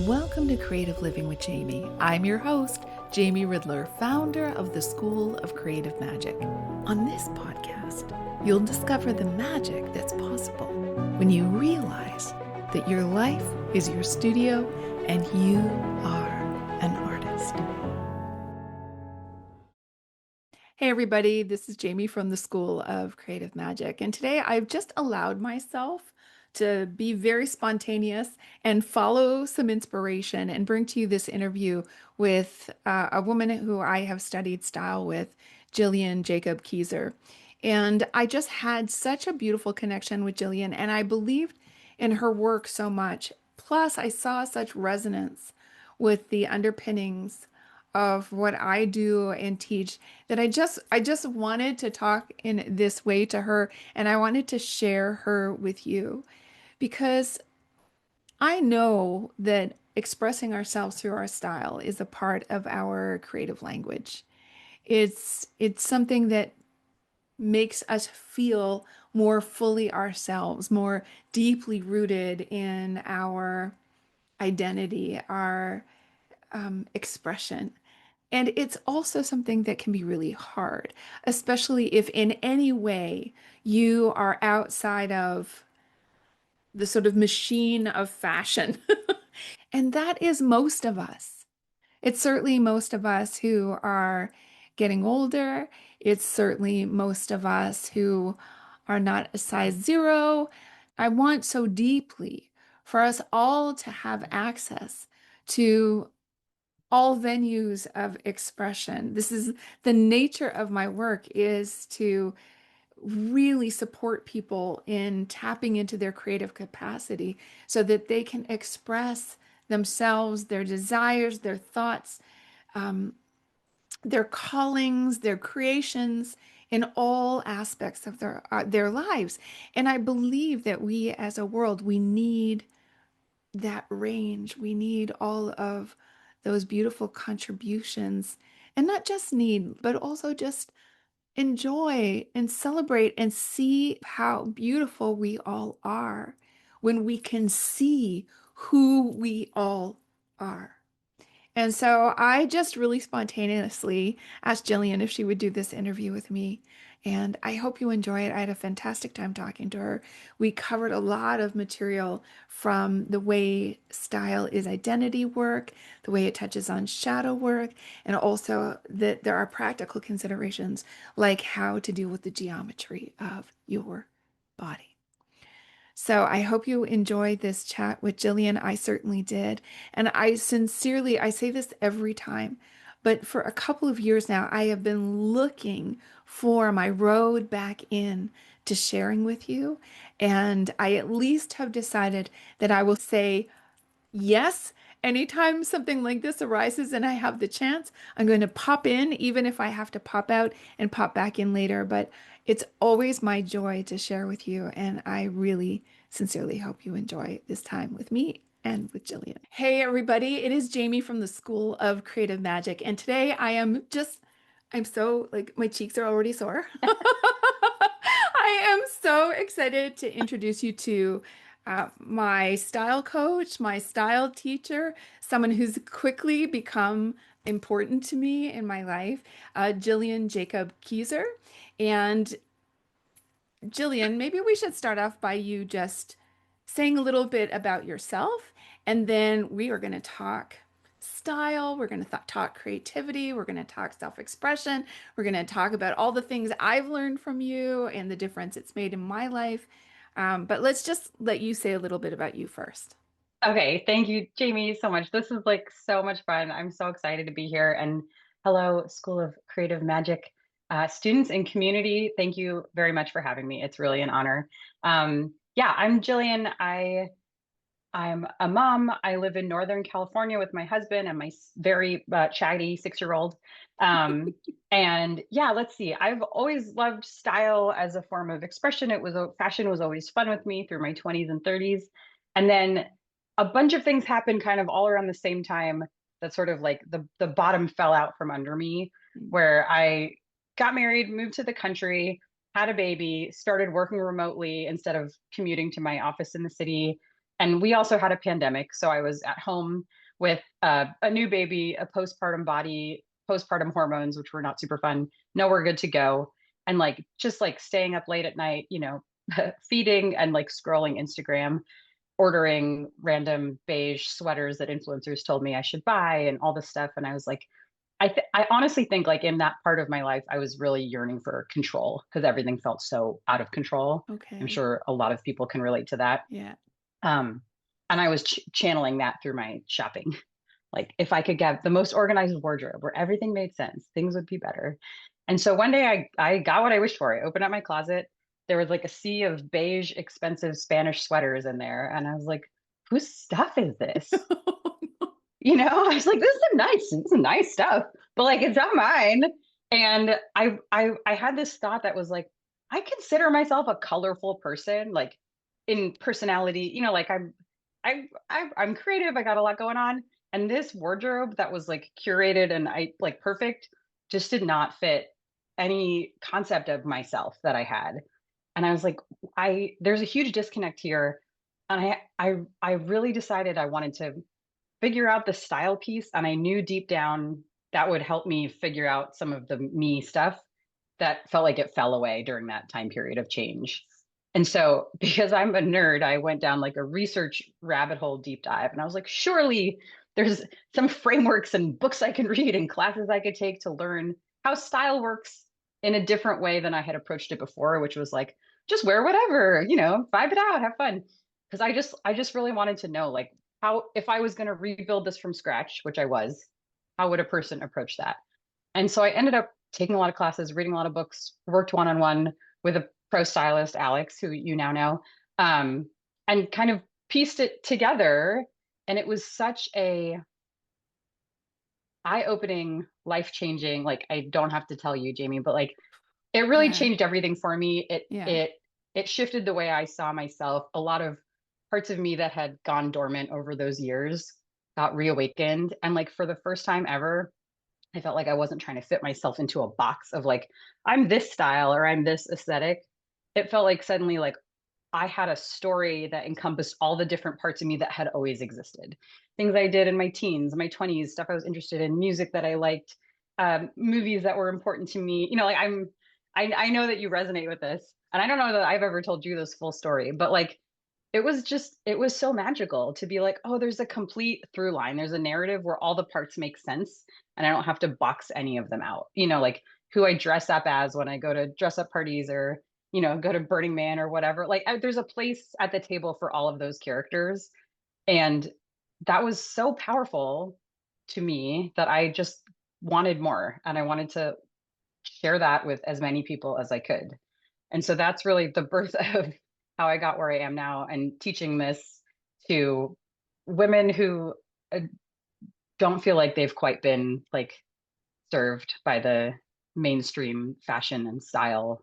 Welcome to Creative Living with Jamie. I'm your host, Jamie Ridler, founder of the School of Creative Magic. On this podcast, you'll discover the magic that's possible when you realize that your life is your studio and you are an artist. Hey everybody, this is Jamie from the School of Creative Magic, and today I've just allowed myself to be very spontaneous and follow some inspiration and bring to you this interview with a woman who I have studied style with, Jillian Jacob Keyser. And I just had such a beautiful connection with Jillian, and I believed in her work so much. Plus, I saw such resonance with the underpinnings of what I do and teach that I just wanted to talk in this way to her, and I wanted to share her with you because I know that expressing ourselves through our style is a part of our creative language. It's something that makes us feel more fully ourselves, more deeply rooted in our identity, our expression. And it's also something that can be really hard, especially if in any way you are outside of the sort of machine of fashion. And that is most of us. It's certainly most of us who are getting older. It's certainly most of us who are not a size zero. I want so deeply for us all to have access to all venues of expression. This is the nature of my work, is to really support people in tapping into their creative capacity so that they can express themselves, their desires, their thoughts, um, their callings, their creations in all aspects of their lives. And I believe that we as a world, we need that range. We need all of those beautiful contributions, and not just need, but also just enjoy and celebrate and see how beautiful we all are when we can see who we all are. And so I just really spontaneously asked Jillian if she would do this interview with me. And I hope you enjoy it. I had a fantastic time talking to her. We covered a lot of material from the way style is identity work, the way it touches on shadow work, and also that there are practical considerations like how to deal with the geometry of your body. So I hope you enjoyed this chat with Jillian. I certainly did. And I sincerely, I say this every time, but for a couple of years now, I have been looking for my road back in to sharing with you. And I at least have decided that I will say yes. Anytime something like this arises and I have the chance, I'm going to pop in, even if I have to pop out and pop back in later. But it's always my joy to share with you. And I really sincerely hope you enjoy this time with me and with Jillian. Hey, everybody. It is Jamie from the School of Creative Magic. And today I'm so like, my cheeks are already sore. I am so excited to introduce you to my style coach, my style teacher, someone who's quickly become important to me in my life, Jillian Jacob Keyser. And Jillian, maybe we should start off by you just saying a little bit about yourself, and then we are going to talk style, we're going to talk creativity, we're going to talk self-expression, we're going to talk about all the things I've learned from you and the difference it's made in my life. But let's just let you say a little bit about you first. Okay, thank you, Jamie, so much. This is like so much fun. I'm so excited to be here. And hello, School of Creative Magic students and community. Thank you very much for having me. It's really an honor. Yeah, I'm Jillian. I'm a mom. I live in Northern California with my husband and my very chatty 6-year-old. Um, and yeah, let's see. I've always loved style as a form of expression. Fashion was always fun with me through my 20s and 30s. And then a bunch of things happened kind of all around the same time that sort of like the bottom fell out from under me, where I got married, moved to the country, had a baby, started working remotely instead of commuting to my office in the city, And we also had a pandemic. So I was at home with a new baby, a postpartum body, postpartum hormones, which were not super fun. No, we're good to go. And like just like staying up late at night, feeding and like scrolling Instagram, ordering random beige sweaters that influencers told me I should buy and all this stuff. And I was like, I honestly think like in that part of my life, I was really yearning for control because everything felt so out of control. I'm Okay. sure a lot of people can relate to that. Yeah. Um, and I was channeling that through my shopping. Like if I could get the most organized wardrobe where everything made sense, things would be better. And so one day I got what I wished for. I opened up my closet. There was like a sea of beige, expensive Spanish sweaters in there. And I was like, whose stuff is this? I was like, this is nice stuff, but like it's not mine. And I had this thought that was like, I consider myself a colorful person, like in personality, like I'm creative, I got a lot going on. And this wardrobe that was like curated and I like perfect just did not fit any concept of myself that I had. And I was like, there's a huge disconnect here. And I really decided I wanted to figure out the style piece. And I knew deep down that would help me figure out some of the me stuff that felt like it fell away during that time period of change. And so, because I'm a nerd, I went down like a research rabbit hole deep dive. And I was like, surely there's some frameworks and books I can read and classes I could take to learn how style works in a different way than I had approached it before, which was like, just wear whatever, vibe it out, have fun. Because I just really wanted to know like how if I was going to rebuild this from scratch, which I was, how would a person approach that? And so I ended up taking a lot of classes, reading a lot of books, worked one on one with a pro stylist, Alex, who you now know, um, and kind of pieced it together. And it was such a eye-opening, life-changing, like I don't have to tell you, Jamie, but like it really Yeah. changed everything for me. It Yeah. it it shifted the way I saw myself. A lot of parts of me that had gone dormant over those years got reawakened. And like for the first time ever, I felt like I wasn't trying to fit myself into a box of like, I'm this style or I'm this aesthetic. It felt like suddenly like I had a story that encompassed all the different parts of me that had always existed. Things I did in my teens, my 20s, stuff I was interested in, music that I liked, movies that were important to me. Like I know that you resonate with this. And I don't know that I've ever told you this full story, but like it was so magical to be like, oh, there's a complete through line. There's a narrative where all the parts make sense and I don't have to box any of them out. Like who I dress up as when I go to dress up parties or, go to Burning Man or whatever. Like there's a place at the table for all of those characters. And that was so powerful to me that I just wanted more and I wanted to share that with as many people as I could. And so that's really the birth of how I got where I am now and teaching this to women who uh, don't feel like they've quite been like served by the mainstream fashion and style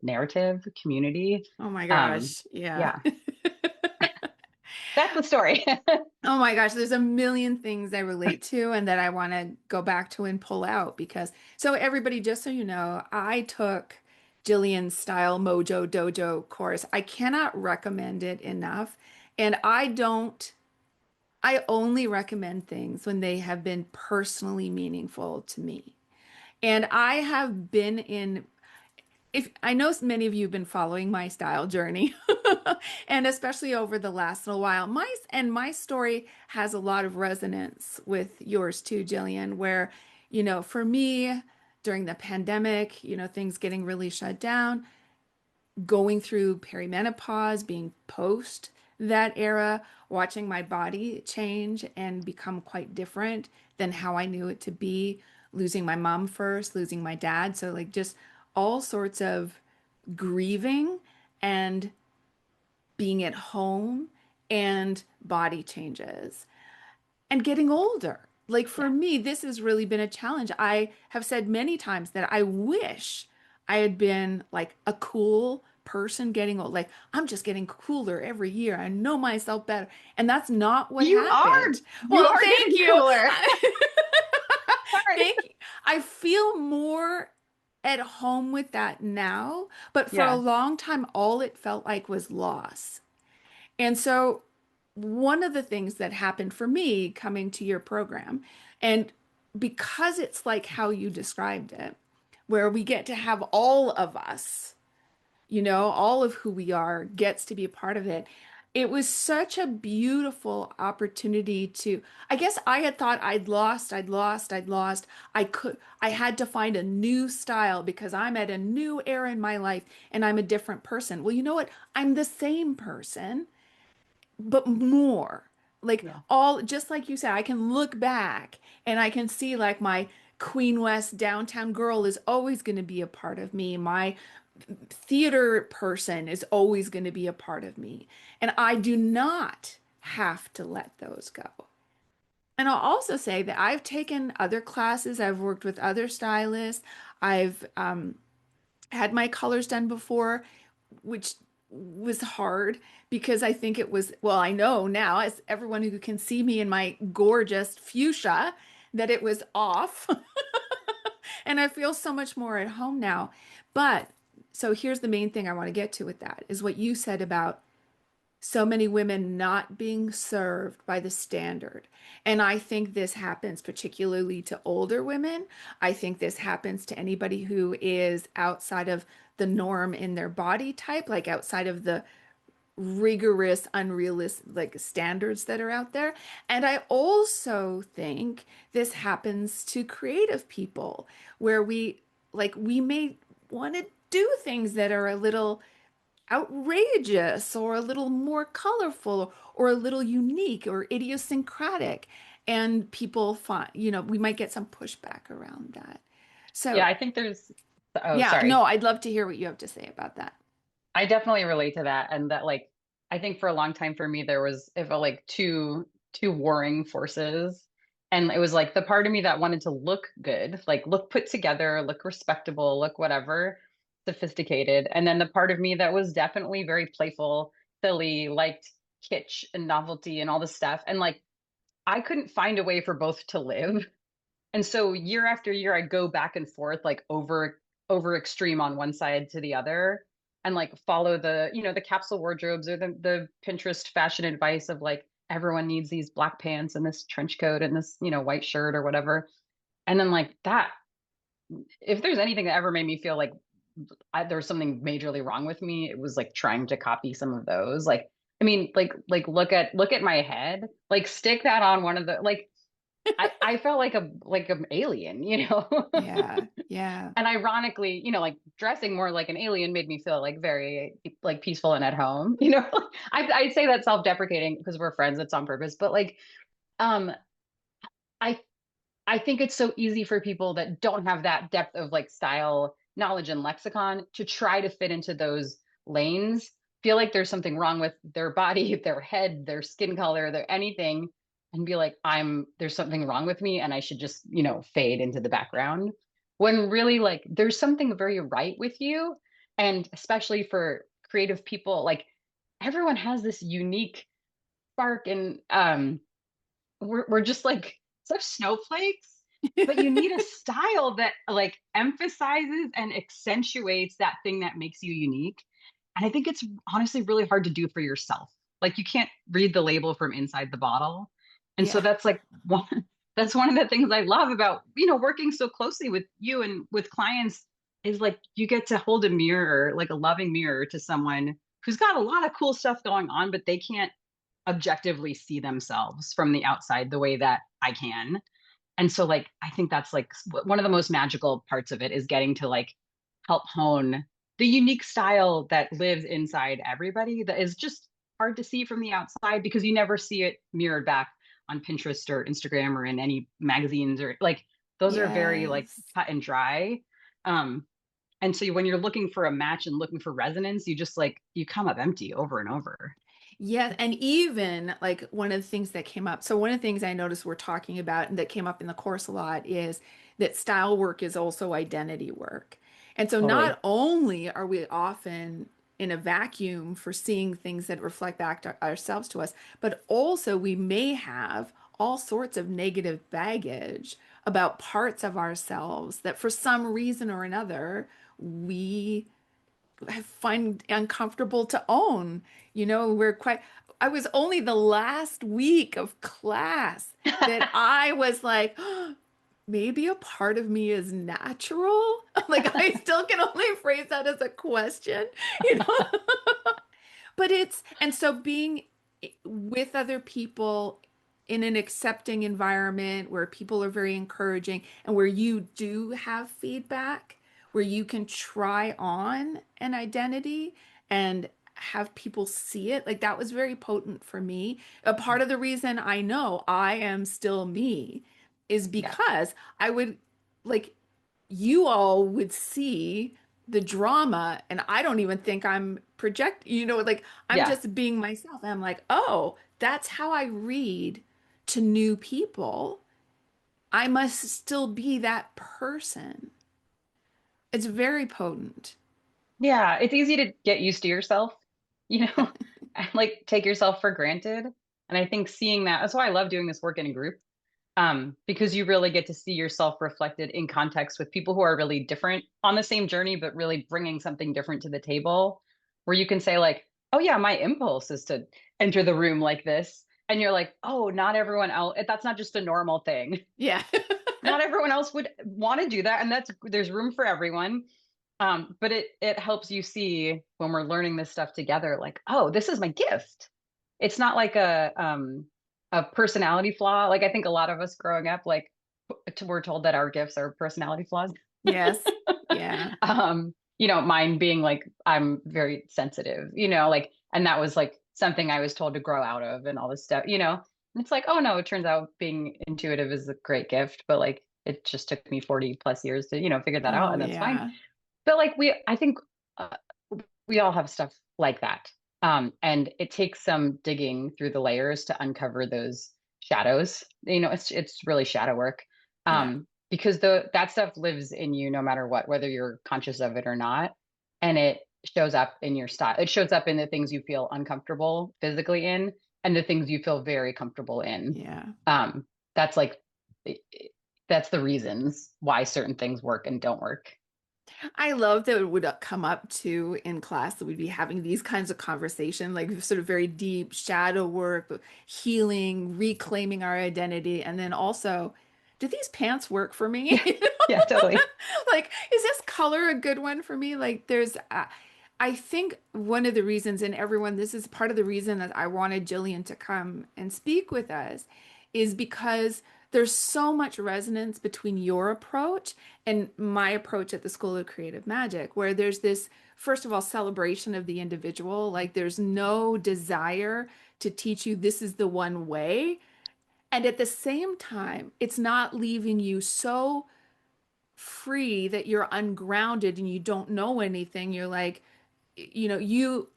narrative community. Oh my Um, gosh. Yeah. yeah, that's the story. Oh my gosh, there's a million things I relate to and that I want to go back to and pull out because so everybody, just so you know, I took Jillian's Style Mojo Dojo course. I cannot recommend it enough. And I only recommend things when they have been personally meaningful to me. And I have been in if I know many of you have been following my style journey, and especially over the last little while, my story has a lot of resonance with yours too, Jillian, where, for me during the pandemic, things getting really shut down, going through perimenopause, being post that era, watching my body change and become quite different than how I knew it to be, losing my mom first, losing my dad. So, like, just all sorts of grieving and being at home and body changes and getting older. Like for Yeah. me, this has really been a challenge. I have said many times that I wish I had been like a cool person getting old. Like I'm just getting cooler every year. I know myself better. And that's not what You are happened. you Well, are thank getting you. cooler. Sorry. Thank you. I feel more at home with that now, but for a Yeah. long time, all it felt like was loss. And so one of the things that happened for me coming to your program, and because it's like how you described it, where we get to have all of us, all of who we are gets to be a part of it. It was such a beautiful opportunity to, I guess I had thought I'd lost, I'd lost, I'd lost. I had to find a new style because I'm at a new era in my life and I'm a different person. Well, you know what? I'm the same person, but more. Like Yeah. all, just like you said, I can look back and I can see like my Queen West downtown girl is always going to be a part of me. My theater person is always going to be a part of me. And I do not have to let those go. And I'll also say that I've taken other classes, I've worked with other stylists, I've had my colors done before, which was hard because I think it was, well, I know now, as everyone who can see me in my gorgeous fuchsia, that it was off. And I feel so much more at home now. But so here's the main thing I want to get to with that is what you said about so many women not being served by the standard. And I think this happens particularly to older women. I think this happens to anybody who is outside of the norm in their body type, like outside of the rigorous, unrealistic like standards that are out there. And I also think this happens to creative people where we may want to do things that are a little outrageous or a little more colorful or a little unique or idiosyncratic. And people find, we might get some pushback around that. Yeah, So, I think there's, oh, yeah, no, sorry. I'd love to hear what you have to say about that. I definitely relate to that. And that like I think for a long time for me there was it felt like two warring forces. And it was like the part of me that wanted to look good, like look put together, look respectable, look whatever, sophisticated. And then the part of me that was definitely very playful, silly, liked kitsch and novelty and all this stuff. And like I couldn't find a way for both to live. And so year after year, I go back and forth, like over extreme on one side to the other, and like follow the capsule wardrobes or the Pinterest fashion advice of like everyone needs these black pants and this trench coat and this white shirt or whatever. And then like that, if there's anything that ever made me feel like there was something majorly wrong with me, it was like trying to copy some of those. Like, I mean, like look at my head, like stick that on one of the like I felt like an alien, Yeah, yeah, And ironically, like dressing more like an alien made me feel like very like peaceful and at home. I say that self-deprecating because we're friends, it's on purpose, but like um I I think it's so easy for people that don't have that depth of like style knowledge and lexicon to try to fit into those lanes, feel like there's something wrong with their body, their head, their skin color, their anything, and be like, there's something wrong with me and I should just, fade into the background. When really like there's something very right with you. And especially for creative people, like everyone has this unique spark and we're just like such snowflakes, but you need a style that like emphasizes and accentuates that thing that makes you unique. And I think it's honestly really hard to do for yourself. Like you can't read the label from inside the bottle. And so yeah. that's like one that's one of the things I love about, working so closely with you and with clients is like you get to hold a mirror, like a loving mirror to someone who's got a lot of cool stuff going on, but they can't objectively see themselves from the outside the way that I can. And so like I think that's like one of the most magical parts of it is getting to like help hone the unique style that lives inside everybody that is just hard to see from the outside because you never see it mirrored back on Pinterest or Instagram or in any magazines or like those are very like Yes. cut and dry. Um and so when you're looking for a match and looking for resonance, you just like you come up empty over and over. Yeah, and even like one of the things that came up. So one of the things I noticed we're talking about and that came up in the course a lot is that style work is also identity work. And so Totally. not only are we often in a vacuum for seeing things that reflect back to ourselves to us, but also we may have all sorts of negative baggage about parts of ourselves that for some reason or another we find uncomfortable to own. We're quite, I was only the last week of class that I was like, maybe a part of me is natural. Like I still can only phrase that as a question, you know? But and so being with other people in an accepting environment where people are very encouraging and where you do have feedback, where you can try on an identity and have people see it, like that was very potent for me. A part of the reason I know I am still me is Yeah. because I would like you all would see the drama and I don't even think I'm like I'm Yeah. just being myself. And I'm like, oh, that's how I read to new people. I must still be that person. It's very potent. Yeah. It's easy to get used to yourself, and like take yourself for granted. And I think seeing that's why I love doing this work in a group. Because you really get to see yourself reflected in context with people who are really different on the same journey, but really bringing something different to the table, where you can say like, "Oh yeah, my impulse is to enter the room like this," and you're like, "Oh, not everyone else. That's not just a normal thing. Yeah. Not everyone else would want to do that, and there's room for everyone." But it helps you see when we're learning this stuff together, like, "Oh, this is my gift." It's not like a personality flaw. Like I think a lot of us growing up, like we're told that our gifts are personality flaws. Yes. Yeah. Mine being like I'm very sensitive, like, and that was like something I was told to grow out of and all this stuff. And it's like, oh no, it turns out being intuitive is a great gift, but like it just took me 40 plus years to, figure that out, Oh, and that's fine. yeah. But like I think we all have stuff like that. And it takes some digging through the layers to uncover those shadows. It's really shadow work. Yeah. Because that stuff lives in you no matter what, whether you're conscious of it or not. And it shows up in your style. It shows up in the things you feel uncomfortable physically in and the things you feel very comfortable in. Yeah. Um, that's like that's the reasons why certain things work and don't work. I love that it would come up too in class that we'd be having these kinds of conversation, like sort of very deep shadow work, healing, reclaiming our identity, and then also, do these pants work for me? Yeah, yeah, totally. Like, is this color a good one for me? Like, I think one of the reasons, and everyone, this is part of the reason that I wanted Jillian to come and speak with us, is because there's so much resonance between your approach and my approach at the School of Creative Magic, where there's this, first of all, celebration of the individual. Like there's no desire to teach you this is the one way. And at the same time, it's not leaving you so free that you're ungrounded and you don't know anything. You're like, you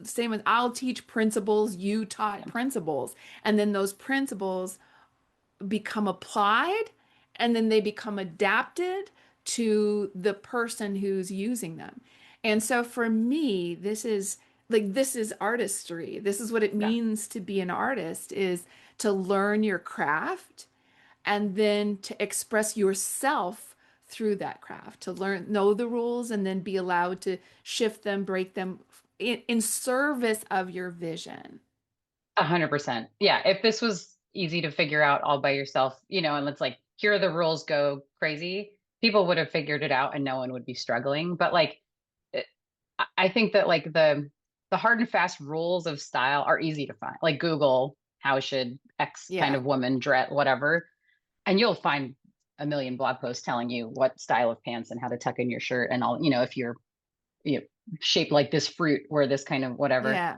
same with I'll teach principles, you taught Yeah. principles. And then those principles become applied and then they become adapted to the person who's using them. And so for me, this is artistry. This is what it Yeah. means to be an artist is to learn your craft and then to express yourself through that craft, to know the rules and then be allowed to shift them, break them in service of your vision. 100%. Yeah. If this was easy to figure out all by yourself, and it's like, here are the rules, go crazy, people would have figured it out and no one would be struggling. But like, it- I think that like the hard and fast rules of style are easy to find. Like Google, how should X kind Yeah. of woman dress, whatever, and you'll find a million blog posts telling you what style of pants and how to tuck in your shirt and all, if you're, you know, shaped like this fruit or this kind of whatever. Yeah.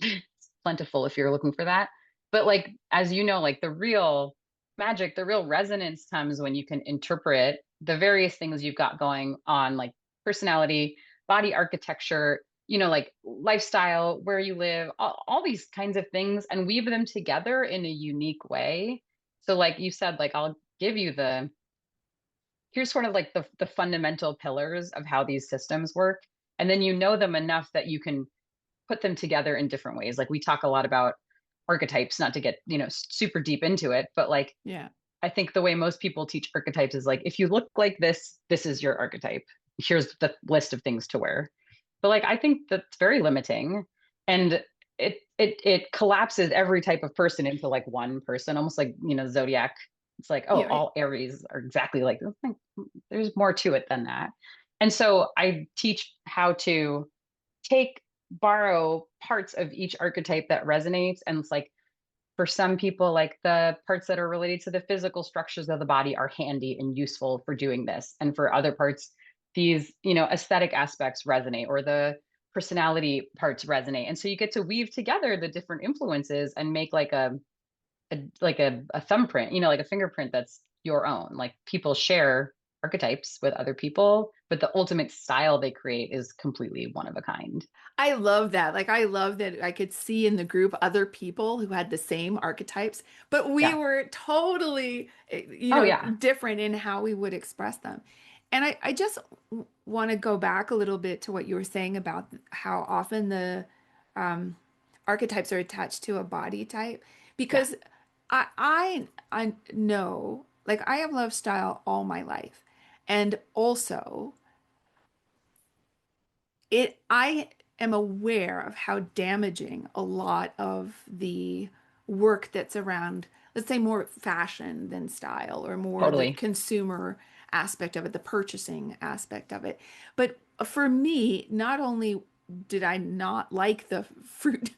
It's plentiful if you're looking for that. But like, as you know, like the real magic, the real resonance comes when you can interpret the various things you've got going on, like personality, body architecture, like lifestyle, where you live, all these kinds of things, and weave them together in a unique way. So, like you said, like I'll give you here's sort of like the fundamental pillars of how these systems work. And then you know them enough that you can put them together in different ways. Like we talk a lot about archetypes, not to get, super deep into it, but like Yeah. I think the way most people teach archetypes is like if you look like this is your archetype. Here's the list of things to wear. But like I think that's very limiting. And it it collapses every type of person into like one person, almost like, Zodiac. It's like, oh, Yeah. all Aries are exactly like this. Like, there's more to it than that. And so I teach how to borrow parts of each archetype that resonates. And it's like, for some people, like the parts that are related to the physical structures of the body are handy and useful for doing this. And for other parts, these, aesthetic aspects resonate, or the personality parts resonate. And so you get to weave together the different influences and make like a thumbprint, like a fingerprint that's your own. Like people share archetypes with other people, but the ultimate style they create is completely one of a kind. I love that. Like, I love that I could see in the group other people who had the same archetypes, but we Yeah. were totally, Oh yeah. different in how we would express them. And I just want to go back a little bit to what you were saying about how often the um, archetypes are attached to a body type, Yeah. because I know, like, I have loved style all my life, and also I am aware of how damaging a lot of the work that's around, let's say, more fashion than style, or more the Totally. consumer aspect of it, the purchasing aspect of it. But for me, not only did I not like the fruit,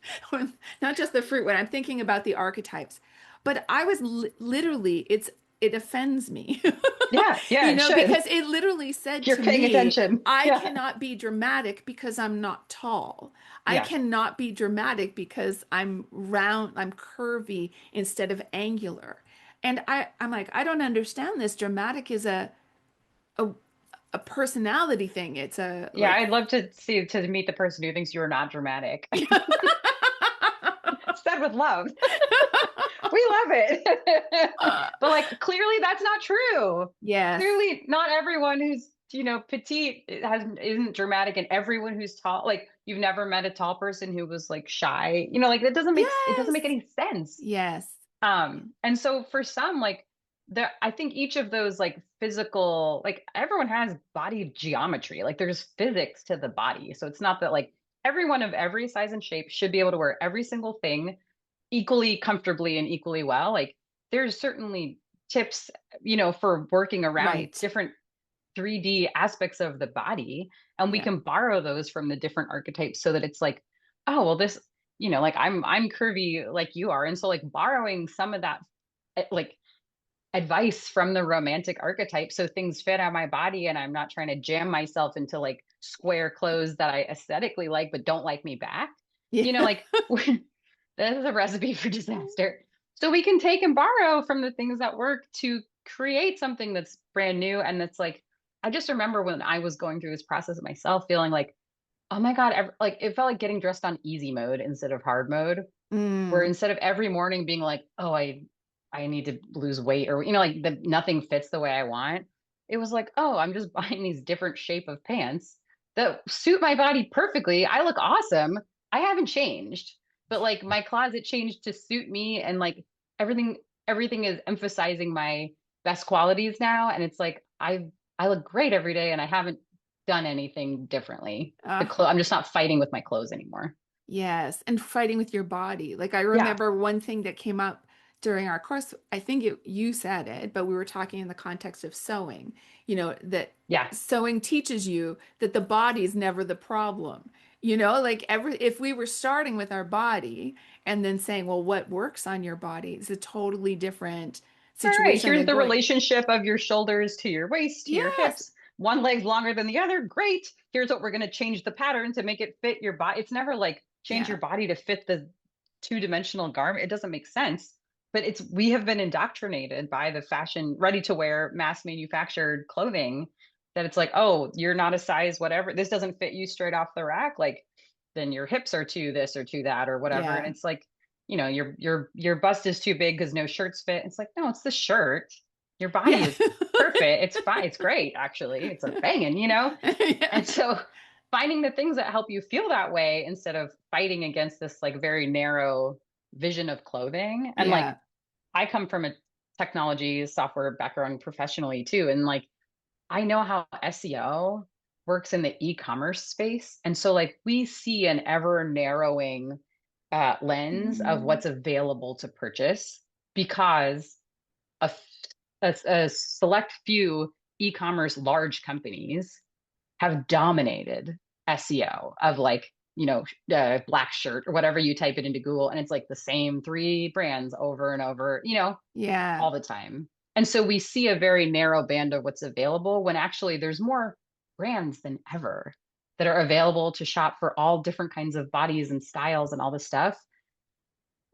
not just the fruit when I'm thinking about the archetypes, but I was literally, it offends me. Yeah. Yeah, it should. Because it literally said You're to paying me, attention. I Yeah. cannot be dramatic because I'm not tall. I Yeah. cannot be dramatic because I'm round, I'm curvy instead of angular. And I'm like, I don't understand this. Dramatic is a, a personality thing. It's a Yeah, like, I'd love to meet the person who thinks you're not dramatic. Said with love. We love it. But like clearly that's not true. yes, Clearly not everyone who's, petite isn't dramatic, and everyone who's tall, like you've never met a tall person who was like shy. Like it doesn't make yes, any sense. yes, And so for some, like I think each of those like physical, like everyone has body geometry, like there's physics to the body. So it's not that like everyone of every size and shape should be able to wear every single thing equally comfortably and equally well. Like there's certainly tips, for working around right. different 3D aspects of the body. And we Yeah. can borrow those from the different archetypes so that it's like, oh, well, this, like I'm curvy like you are. And so like borrowing some of that like advice from the romantic archetype so things fit on my body and I'm not trying to jam myself into like square clothes that I aesthetically like but don't like me back. Yeah. Like this is a recipe for disaster. So we can take and borrow from the things that work to create something that's brand new. And that's like, I just remember when I was going through this process myself, feeling like, oh my God, like it felt like getting dressed on easy mode instead of hard mode, where Mm. instead of every morning being like, oh, I need to lose weight, or like nothing fits the way I want. It was like, oh, I'm just buying these different shape of pants that suit my body perfectly. I look awesome. I haven't changed, but like my closet changed to suit me, and like everything everything is emphasizing my best qualities now, and it's like I look great every day, and I haven't done anything differently. Uh, I'm just not fighting with my clothes anymore. yes. And fighting with your body. Like, I Yeah. remember one thing that came up during our course. I think you said it, but we were talking in the context of sewing, that Yeah. sewing teaches you that the body is never the problem. Like, if we were starting with our body and then saying, well, what works on your body is a totally different All right, situation here's than the going, relationship of your shoulders to your waist, to your yes, hips. One leg's longer than the other. Great. Here's what we're going to change the pattern to make it fit your body. It's never like change your yeah, body to fit the two-dimensional garment. It doesn't make sense. But we have been indoctrinated by the fashion, ready to wear, mass manufactured clothing, that it's like, oh, you're not a size whatever. This doesn't fit you straight off the rack. Like then your hips are too this or too that or whatever. And yeah. it's like, your bust is too big because no shirts fit. It's like, no, it's the shirt. Your body Yeah. is perfect. It's fine. It's great, actually. It's like banging. Yeah. And so finding the things that help you feel that way instead of fighting against this like very narrow vision of clothing. And like Yeah. I come from a technology software background professionally too. And like I know how SEO works in the e-commerce space. And so like we see an ever narrowing lens of Mhm. what's available to purchase because a, a select few e-commerce large companies have dominated SEO of like, black shirt or whatever you type it into Google, and it's like the same three brands over and over, Yeah. all the time. And so we see a very narrow band of what's available when actually there's more brands than ever that are available to shop for all different kinds of bodies and styles and all this stuff.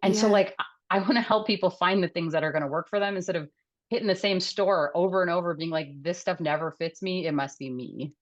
And so, Yeah. like, I want to help people find the things that are going to work for them instead of hitting the same store over and over, being like, this stuff never fits me. It must be me.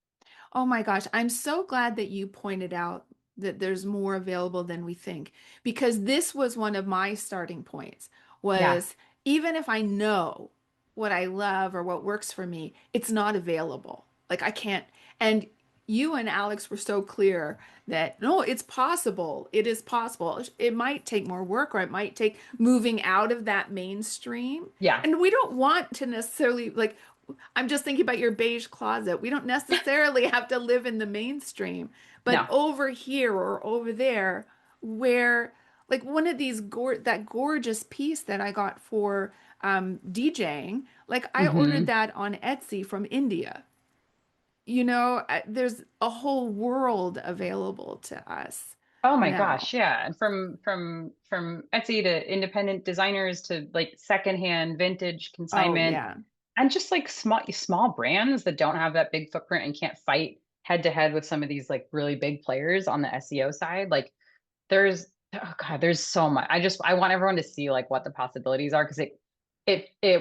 Oh my gosh, I'm so glad that you pointed out that there's more available than we think because this was one of my starting points Yeah. was even if I know what I love or what works for me, it's not available. Like I can't and you and Alex were so clear that no, it's possible. It is possible. It might take more work or it might take moving out of that mainstream. Yeah. And we don't want to necessarily like I'm just thinking about your beige closet. We don't necessarily have to live in the mainstream, but No. over here or over there, where like one of these that gorgeous piece that I got for DJing, like I ordered Hmm. that on Etsy from India. There's a whole world available to us Oh my now. gosh, yeah. And from Etsy to independent designers to like secondhand vintage Oh consignment yeah. and just like small brands that don't have that big footprint and can't fight head to head with some of these like really big players on the SEO side. Like there's oh God, there's so much. I want everyone to see like what the possibilities are because it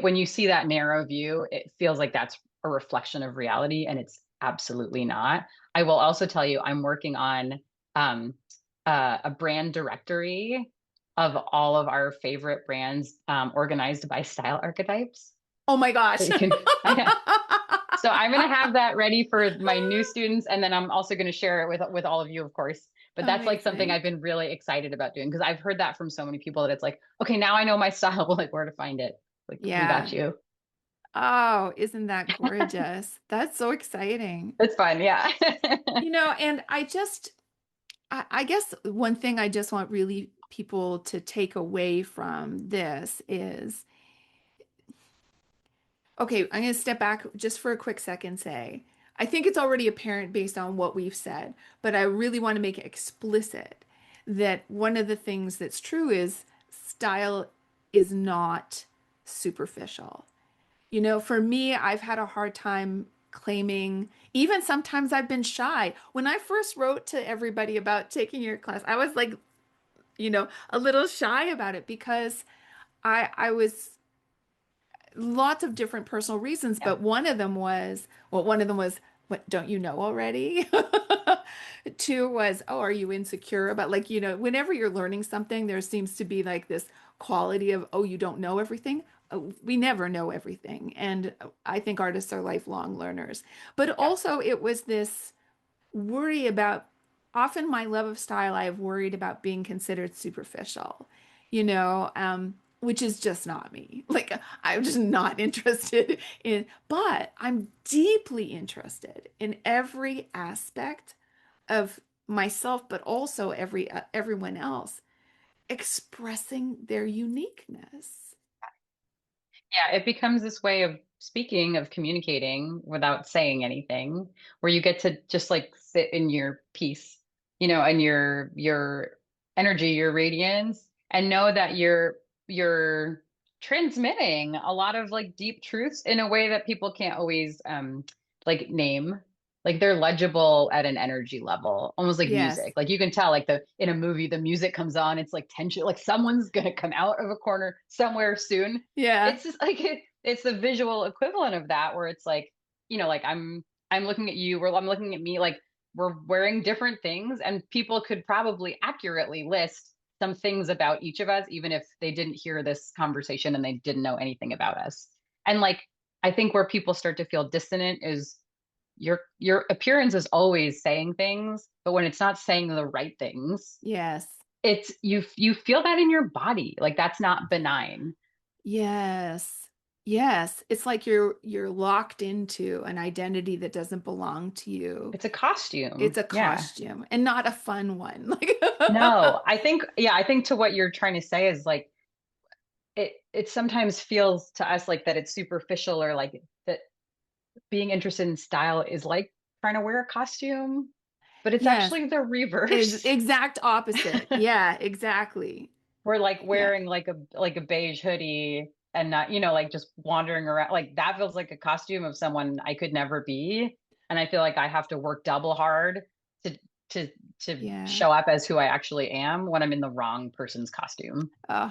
when you see that narrow view, it feels like that's a reflection of reality and it's absolutely not. I will also tell you I'm working on um a brand directory of all of our favorite brands organized by style archetypes. Oh my So gosh. you can so I'm going to have that ready for my new students, and then I'm also going to share it with all of you, of course. But that's like something Amazing. I've been really excited about doing because I've heard that from so many people that it's like, okay, now I know my style, like where to find it. Like we got Yeah. you. Oh, isn't that gorgeous? That's so exciting. It's fun, yeah. And I guess one thing I just want really people to take away from this is, okay, I'm going to step back just for a quick second, say, I think it's already apparent based on what we've said, but I really want to make it explicit that one of the things that's true is style is not superficial. For me, I've had a hard time claiming, even sometimes I've been shy. When I first wrote to everybody about taking your class, I was like, a little shy about it because I was lots of different personal reasons, Yeah. but one of them was, what, don't you know already? Two was, oh, are you insecure about like, whenever you're learning something, there seems to be like this quality of, oh, you don't know everything. We never know everything. And I think artists are lifelong learners. But Yeah. also, it was this worry about often my love of style, I have worried about being considered superficial, which is just not me. Like, I'm just not interested but I'm deeply interested in every aspect of myself, but also everyone else expressing their uniqueness. Yeah, it becomes this way of speaking, of communicating without saying anything, where you get to just like sit in your peace, and your energy, your radiance, and know that you're transmitting a lot of like deep truths in a way that people can't always like name. Like they're legible at an energy level, almost like Yes. music. Like you can tell, like the in a movie, the music comes on, it's like tension, like someone's gonna come out of a corner somewhere soon. Yeah. It's just like it's the visual equivalent of that where it's like like I'm looking at you or I'm looking at me, like we're wearing different things and people could probably accurately list some things about each of us even if they didn't hear this conversation and they didn't know anything about us. And like I think where people start to feel dissonant is your appearance is always saying things, but when it's not saying the right things, Yes. it's you feel that in your body, like that's not benign. Yes. Yes, it's like you're locked into an identity that doesn't belong to you. It's a It's costume. a Yeah. costume and not a fun one. Like No, I think, yeah, I think to what you're trying to say is like it sometimes feels to us like that it's superficial or like that being interested in style is like trying to wear a costume, but it's yes, actually the reverse. exact opposite. Yeah, exactly. We're like Yeah. wearing like a beige hoodie and not, like just wandering around. Like that feels like a costume of someone I could never be. And I feel like I have to work double hard to to to Yeah. show up as who I actually am when I'm in the wrong person's costume. Uh,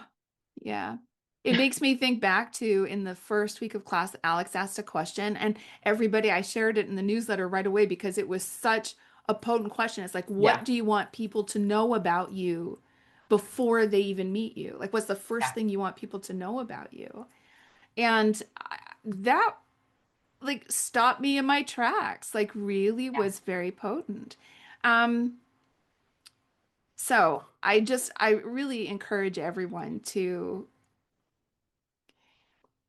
yeah. It makes me think back to in the first week of class, Alex asked a question, and everybody, I shared it in the newsletter right away because it was such a potent question. It's like, what Yeah. do you want people to know about you before they even meet you? Like, what's the first Yeah. thing you want people to know about you? And that like stopped me in my tracks, like really Yeah. was very potent. Um, so I really encourage everyone to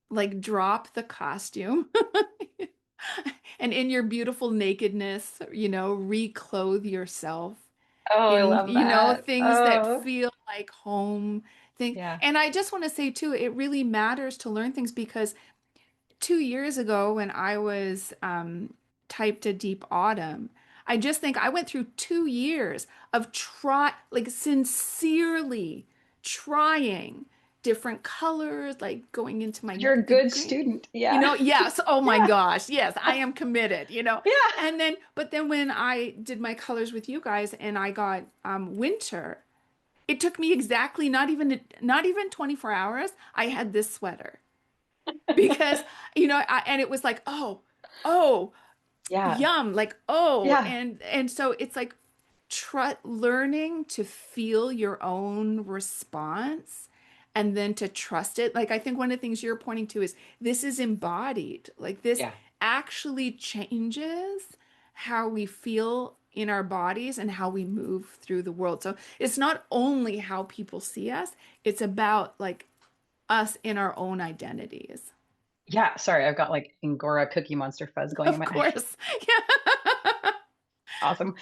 like drop the costume and in your beautiful nakedness, reclothe yourself Oh, I in, love that. things that Oh, feel like home things. yeah. And I just want to say too, it really matters to learn things because 2 years ago when I was typed a deep autumn, I just think I went through 2 years of like sincerely trying different colors, like going into my You're a the good green. student. Yeah. Yes. Oh my Yeah. gosh. Yes, I am committed. Yeah. And then, but then when I did my colors with you guys and I got winter, it took me exactly not even 24 hours. I had this sweater because and it was like oh Yeah. yum, like oh, Yeah. and so it's like learning to feel your own response and then to trust it. Like I think one of the things you're pointing to is this is embodied, like this Yeah. actually changes how we feel in our bodies and how we move through the world. So it's not only how people see us, it's about like us in our own identities. Yeah. Sorry, I've got like Angora Cookie Monster fuzz going in Of my eye. course. Yeah. Awesome.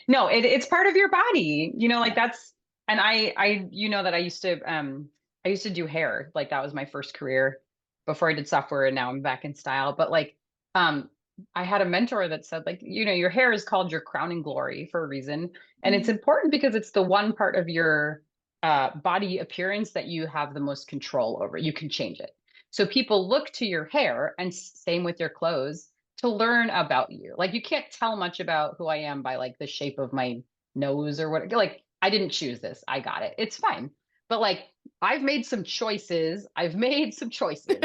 No, it's part of your body, like Yeah. that's, and that I used to do hair. Like that was my first career before I did software and now I'm back in style. But like, um, I had a mentor that said like, your hair is called your crowning glory for a reason. And it's Mm. important because it's the one part of your body appearance that you have the most control over. You can change it. So people look to your hair and same with your clothes to learn about you. Like you can't tell much about who I am by like the shape of my nose or what. Like I didn't choose this. I got it. It's fine. But like I've made some choices. I've made some choices.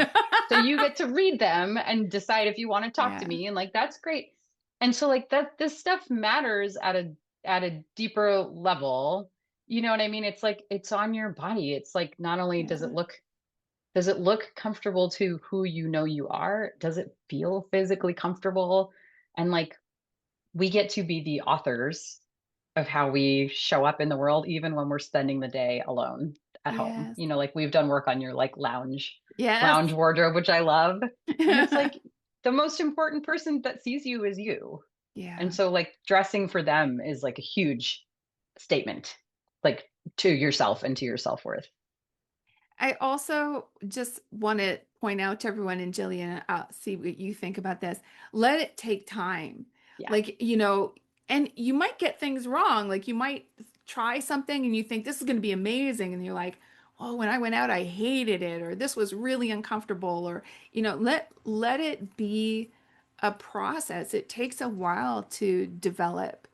So you get to read them and decide if you want to talk to Yeah. me and like that's great. And so like that this stuff matters at a deeper level. You know what I mean? It's like it's on your body. It's like not only Yeah. does it look comfortable to who you know you are? Does it feel physically comfortable? And like we get to be the authors of how we show up in the world, even when we're spending the day alone at home. Yes. Like we've done work on your like Yes. lounge wardrobe, which I love. And it's like the most important person that sees you is you. And Yeah. so like dressing for them is like a huge statement, like to yourself and to your self-worth. I also just want to point out to everyone, and Jillian, see what you think about this. Let it take time. Yeah. Like, and you might get things wrong. Like, you might try something and you think this is going to be amazing. And you're like, oh, when I went out, I hated it, or this was really uncomfortable, or, let it be a process. It takes a while to develop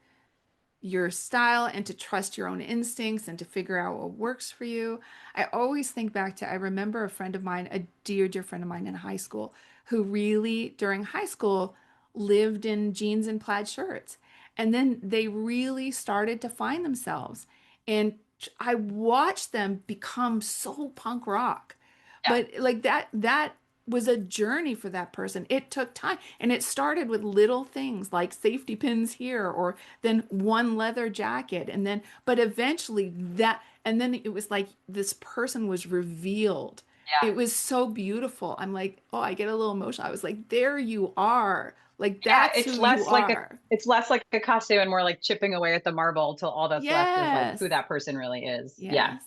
your style and to trust your own instincts and to figure out what works for you. I always think back to, I remember a friend of mine, a dear, dear friend of mine in high school, who really, during high school, lived in jeans and plaid shirts. And then they really started to find themselves. And I watched them become so punk rock. Yeah. But like that was a journey for that person. It took time. And it started with little things like safety pins here or then one leather jacket. But eventually and then it was like this person was revealed Yeah. it was so beautiful. I'm like, oh, I get a little emotional. I was like, there you are. Like, Yeah, that's who you are. it's less like a costume and more like chipping away at the marble till all that's left is like Yes. who that person really is. Yeah, Yes.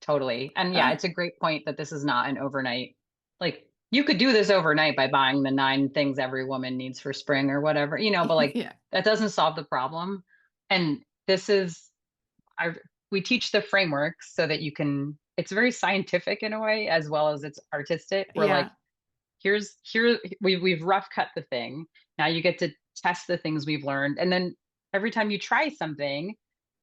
totally. And yeah, Uh, it's a great point that this is not an overnight. Like you could do this overnight by buying the 9 things every woman needs for spring or whatever, but like yeah. that doesn't solve the problem. And this is I we teach the frameworks so that you can it's very scientific in a way as well as it's artistic. We're like Yeah. we've rough cut the thing. Now you get to test the things we've learned, and then every time you try something,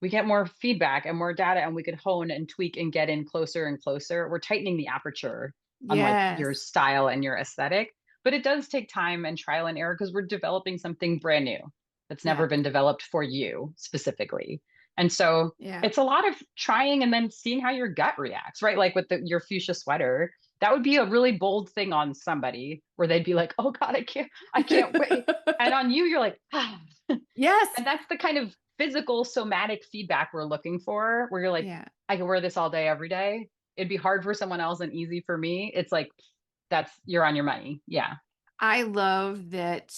we get more feedback and more data, and we could hone and tweak and get in closer and closer. We're tightening the aperture on like your Yes. style and your aesthetic, but it does take time and trial and error because we're developing something brand new that's never Yeah. been developed for you specifically. And so Yeah. it's a lot of trying and then seeing how your gut reacts, right? Like with your fuchsia sweater, that would be a really bold thing on somebody where they'd be like, "Oh God, I can't wait." And on you, you're like, ah. Yes. And that's the kind of physical somatic feedback we're looking for, where you're like, Yeah. I can wear this all day, every day. It'd be hard for someone else and easy for me. It's like, that's, you're on your money. Yeah. I love that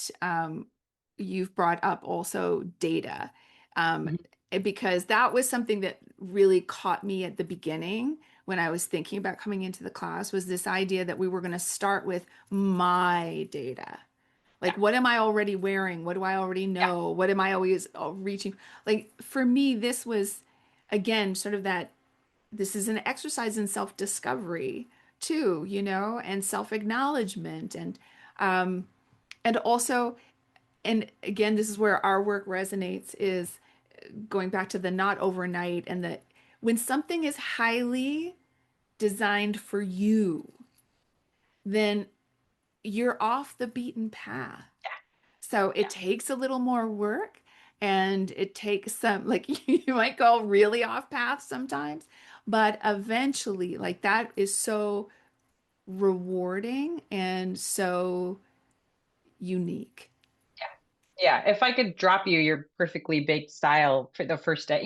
you've brought up also data, um, Mhm. because that was something that really caught me at the beginning when I was thinking about coming into the class was this idea that we were going to start with my data. Yeah. Like, what am I already wearing? What do I already Yeah. know? What am I always reaching? Like, for me, this was, again, sort of that this is an exercise in self-discovery too, and self-acknowledgement um, and also, and again, this is where our work resonates is going back to the not overnight and that when something is highly designed for you, then you're off the beaten path. So Yeah. it takes a little more work and it takes some, like you might go really off path sometimes, but eventually, like that is so rewarding and so unique. Yeah. If I could drop you your perfectly baked style for the first day,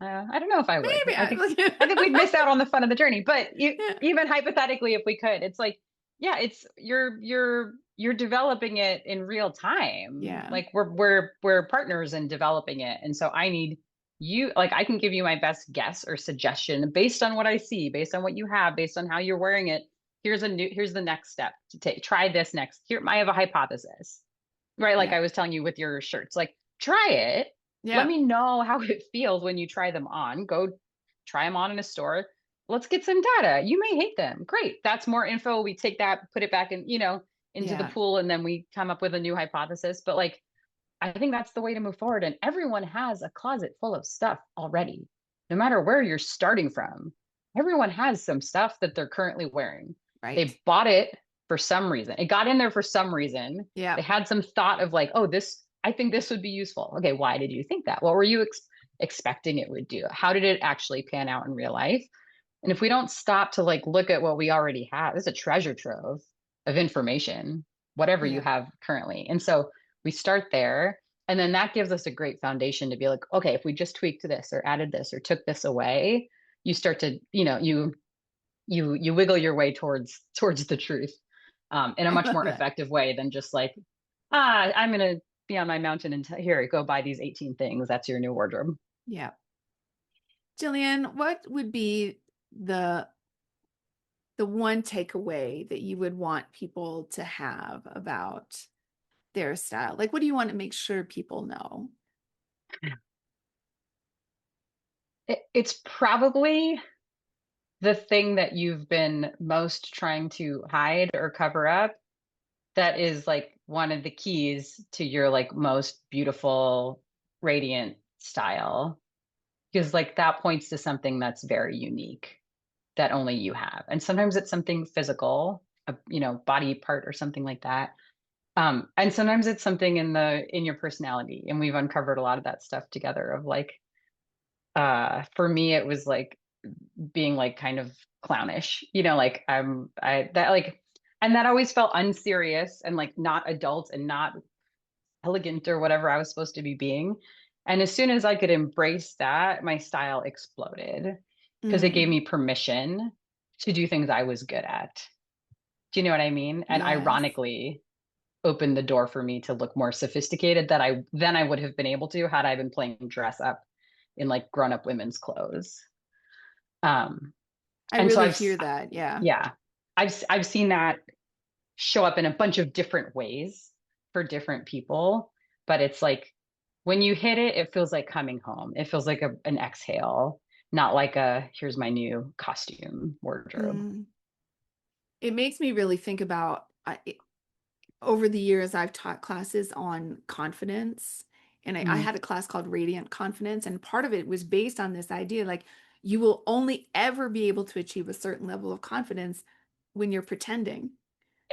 I don't know if I would. Maybe I think we'd miss out on the fun of the journey. But yeah, even hypothetically, if we could, it's like, yeah, it's you're developing it in real time. yeah, Like we're partners in developing it, and so I need you. Like I can give you my best guess or suggestion based on what I see, based on what you have, based on how you're wearing it. Here's the next step to take. Try this next. Here, I have a hypothesis, right? Like yeah, I was telling you with your shirts, like try it. Let yeah, me know how it feels when you try them on. Go try them on in a store. Let's get some data. You may hate them. Great. That's more info. We take that, put it back in, into the yeah, pool, and then we come up with a new hypothesis. But like, I think that's the way to move forward. And everyone has a closet full of stuff already, no matter where you're starting from. Everyone has some stuff that they're currently wearing. right. They bought it for some reason. It got in there for some reason. Yeah. They had some thought of like, oh, I think this would be useful. Okay, why did you think that? What were you expecting it would do? How did it actually pan out in real life? And if we don't stop to like look at what we already have, it's a treasure trove of information, whatever you Yeah. have currently. And so we start there. And then that gives us a great foundation to be like, okay, if we just tweaked this or added this or took this away, you start to, you wiggle your way towards the truth in a I much love more that. effective way than just like, I'm gonna be on my mountain and here, go buy these 18 things. That's your new wardrobe. Yeah. Jillian, what would be the the one takeaway that you would want people to have about their style? Like, what do you want to make sure people know? It's probably the thing that you've been most trying to hide or cover up that is like one of the keys to your like most beautiful, radiant style. Because like that points to something that's very unique that only you have. And sometimes it's something physical, a body part or something like that. And sometimes it's something in your personality. And we've uncovered a lot of that stuff together of like, for me, it was like being like kind of clownish, like I that like, and that always felt unserious and like not adult and not elegant or whatever I was supposed to be being. And as soon as I could embrace that, my style exploded because it gave Mm, me permission to do things I was good at. Do you know what I mean? And Yes. ironically, opened the door for me to look more sophisticated that I than I would have been able to had I been playing dress up in like grown up women's clothes. Um, I and so really hear that. Yeah. yeah, I've seen that show up in a bunch of different ways for different people, but it's like when you hit it, it feels like coming home. It feels like an exhale, not like a here's my new costume wardrobe. Mm. It makes me really think about over the years, I've taught classes on confidence. And I Mm, had a class called Radiant Confidence. And part of it was based on this idea like, you will only ever be able to achieve a certain level of confidence when you're pretending.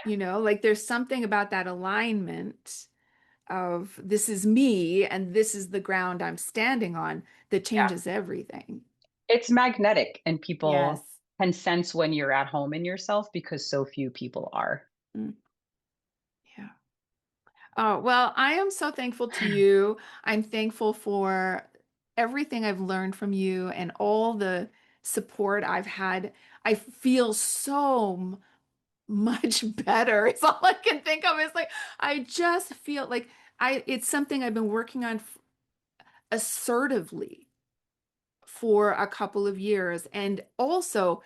yeah, Like there's something about that alignment of this is me and this is the ground I'm standing on that yeah. changes everything. It's magnetic, and people Yes. can sense when you're at home in yourself because so few people are. Mm, yeah. Oh, well, I am so thankful to you. I'm thankful for everything I've learned from you and all the support I've had. I feel so much better. It's all I can think of. It's like I just feel like it's something I've been working on assertively for a couple of years and also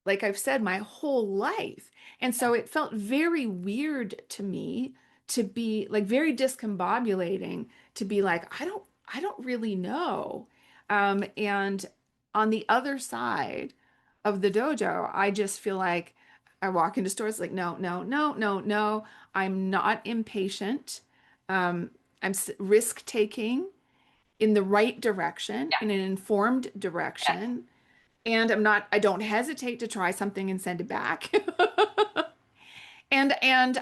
like I've said my whole life. And so it felt very weird to me to be like very discombobulating to be like I don't really know. And on the other side of the dojo, I just feel like I walk into stores like no, no, no, no, no. I'm not impatient. Um, I'm risk taking in the right direction, Yeah, in an informed yeah. direction. And I don't hesitate to try something and send it back. And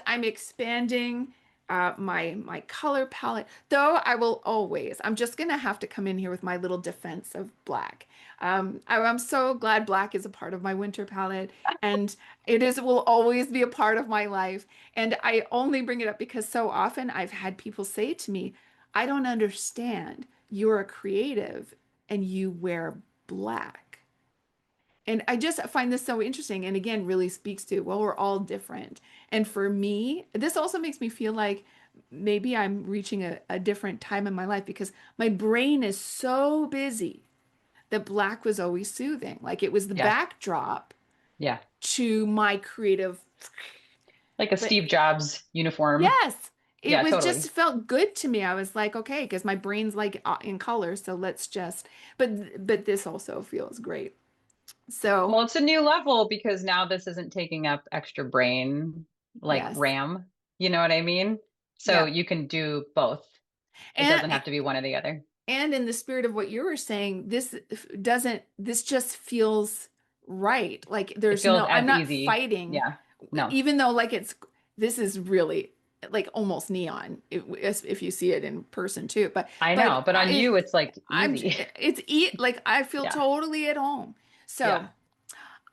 I'm expanding my color palette. Though I'm just gonna have to come in here with my little defense of black. I'm so glad black is a part of my winter palette, and will always be a part of my life. And I only bring it up because so often I've had people say to me, "I don't understand. You're a creative and you wear black." And I just find this so interesting and again really speaks to, well, we're all different. And for me, this also makes me feel like maybe I'm reaching a different time in my life because my brain is so busy that black was always soothing. Like it was the Yes, backdrop yeah. to my creative, Like a but Steve Jobs uniform. yes, it Yeah, was totally. just felt good to me. I was like, okay, because my brain's like in color, so let's just, but this also feels great. So, Well, it's a new level because now this isn't taking up extra brain like yes. RAM. You know what I mean? So Yeah. you can do both. It And doesn't have to be one or the other. And in the spirit of what you were saying, this just feels right. Like It feels I'm as not easy. fighting, Yeah. No, even though like this is really like almost neon if you see it in person too. I know. But on you, it's like I'm, easy. like I feel Yeah. totally at home. So Yeah.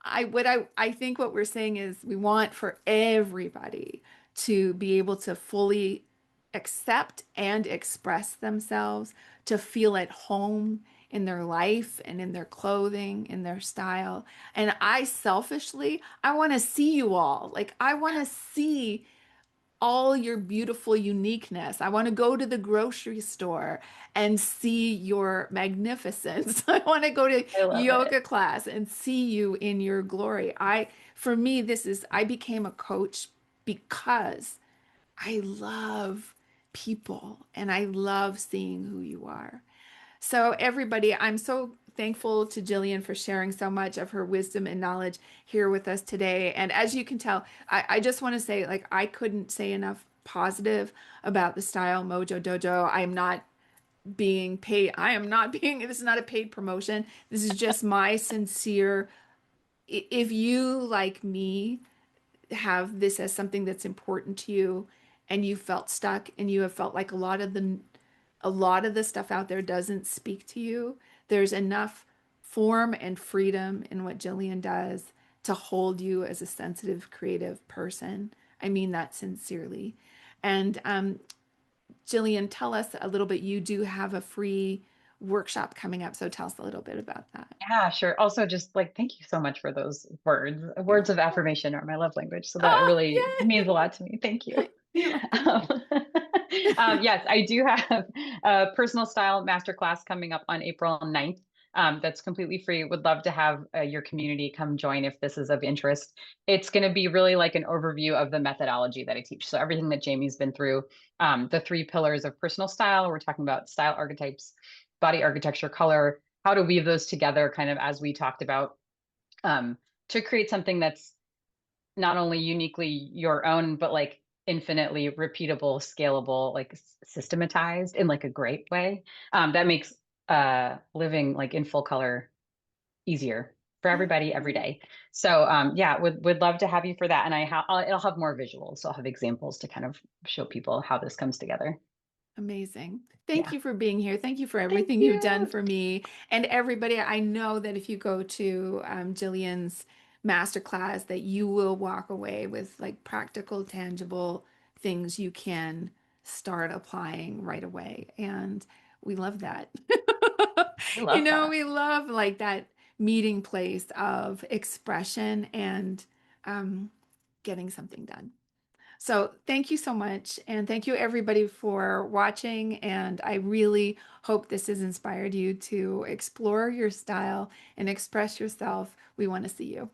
I think what we're saying is we want for everybody to be able to fully accept and express themselves, to feel at home in their life and in their clothing, in their style. And I selfishly, I want to see you all. Like I want to see all your beautiful uniqueness. I want to go to the grocery store and see your magnificence. I want to go to I love it. yoga class and see you in your glory. For me, I became a coach because I love people and I love seeing who you are. So, everybody, I'm so thankful to Jillian for sharing so much of her wisdom and knowledge here with us today. And as you can tell, I just want to say, like, I couldn't say enough positive about the Style Mojo Dojo. I am not being paid. I am not being, this is not a paid promotion. This is just my sincere. If you, like me, have this as something that's important to you and you felt stuck and you have felt like a lot of the stuff out there doesn't speak to you, there's enough form and freedom in what Jillian does to hold you as a sensitive, creative person. I mean that sincerely. And Jillian, tell us a little bit. You do have a free workshop coming up. So tell us a little bit about that. Yeah, sure. Also, just like thank you so much for those words. You're Words of welcome. affirmation are my love language, so that Oh, really means a lot to me. Thank you. yay. You're welcome. Um, yes, I do have a personal style masterclass coming up on April 9th. That's completely free. Would love to have your community come join if this is of interest. It's going to be really like an overview of the methodology that I teach. So everything that Jamie's been through, the three pillars of personal style. We're talking about style archetypes, body architecture, color, how to weave those together, kind of as we talked about, um, to create something that's not only uniquely your own, but like infinitely repeatable, scalable, like systematized in like a great way. That makes living like in full color easier for Yeah. everybody every day. So yeah, would love to have you for that. And it'll have more visuals, so I'll have examples to kind of show people how this comes together. Amazing. Thank Yeah, you for being here. Thank you for thank everything you've done you. for me and everybody. I know that if you go to Jillian's masterclass, that you will walk away with like practical, tangible things you can start applying right away. And we love that. I love that. We love like that meeting place of expression and um, getting something done. So thank you so much. And thank you everybody for watching. And I really hope this has inspired you to explore your style and express yourself. We want to see you.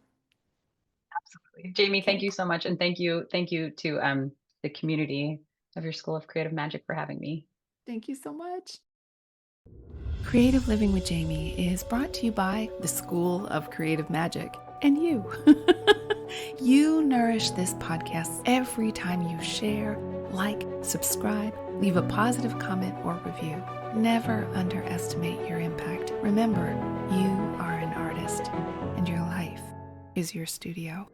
Jamie, thank Okay. you so much, and thank you to the community of your School of Creative Magic for having me. Thank you so much. Creative Living with Jamie is brought to you by the School of Creative Magic and you. You nourish this podcast every time you share, like, subscribe, leave a positive comment or review. Never underestimate your impact. Remember, you are an artist and your life is your studio.